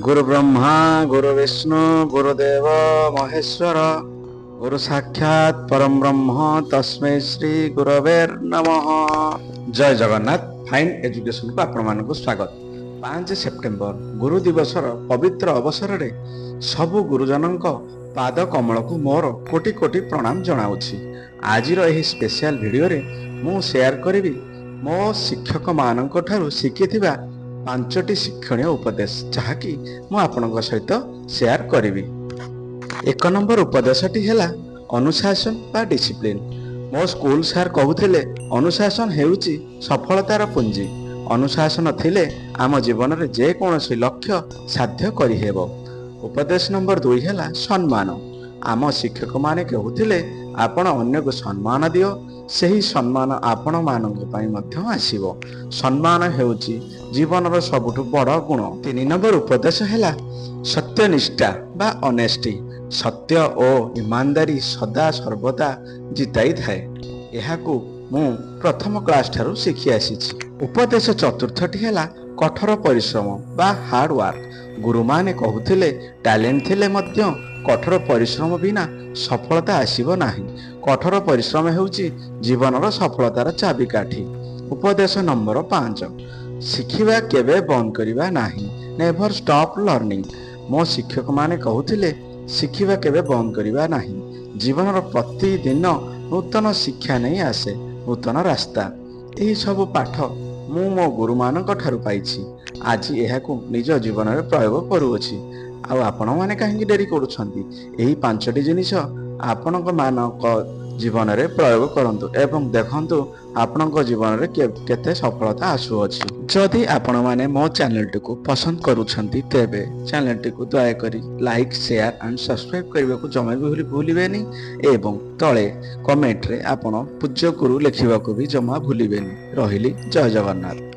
गुरु ब्रह्मा गुरु विष्णु गुरुदेव महेश्वर गुरु साक्षात परम ब्रह्म तस्मै श्री गुरवेर नमः। जय जगन्नाथ। फाइन एजुकेशन को आपण मानक स्वागत। 5 सेप्टेम्बर गुरु दिवसर पवित्र अवसर रे सबु गुरुजनक पाद कमल को मोर कोटि कोटि प्रणाम जनाउछि। आजिर एही स्पेशल वीडियो रे मु शेयर करिवि मो शिक्षक मानक ठारू शिखिथिबा 5टी शिक्षणीय उपदेश जहाँकि मु आपणक सहित शेयर करिवि। 1 नंबर उपदेशटी हैला अनुशासन बा डिसिप्लिन। मो स्कूल सार कहूथिले अनुशासन हेउची सफलतार पुंजी। अनुशासन थिले आम जीवन रे जे कोनोसी लक्ष्य साध्य करि हेबो। उपदेश नंबर 2 हैला सम्मान। आम शिक्षक माने कहूथिले आपण अन्य को सम्मान दियो, सही सम्मान आपण मानक पई मध्य आसीबो। सम्मान हेउची जीवन सबुठु बड़ गुण। 3 नंबर उपदेश हैला सत्यनिष्ठा बा ऑनेस्टी। सत्य और ईमानदारी सदा सर्वदा जिताई थाए। एहाकू मु प्रथम क्लास ठारू शिखि आसीछि। उपदेश चतुर्थटी हैला कठोर परिश्रम बा हार्ड वर्क। गुरु माने कहूथिले टैलेंट थिले मध्य कठोर परिश्रम बिना सफलता आसीबो नाही। कठोर परिश्रम हेउची जीवनर सफलतार चाबिकाठी। उपदेश नंबर 5 शिखिबा केबे बंद करिबा नाही। Never stop learning. मो शिक्षक माने कहूथिले शिखिबा केबे बंद करिबा नाही। जीवनर प्रतिदिन नूतन शिक्षा नहीं आसे, नूतन रास्ता। एही सब पाठ मु मो गुरु मानक ठारू पाइछि। आज एहाकू निज जीवन रे प्रयोग करूछि। आ आपण माने काहेकि डेरी करूछंती? एही 5टी जिनिस आपणक मानक जीवन रे प्रयोग करंतु एवं देखंतु आपणक जीवन रे केते सफलता आसुअछि। जदि आपण माने मो चैनल को पसंद करूछंती तेबे चैनल को दया करी लाइक शेयर एंड सब्सक्राइब करबा को जमा भी भूलिबेनी एवं तळे कमेंट रे आपण पूज्य गुरु लिखिबा को भी जमा भूलिबेनी। रहिली जय जगन्नाथ।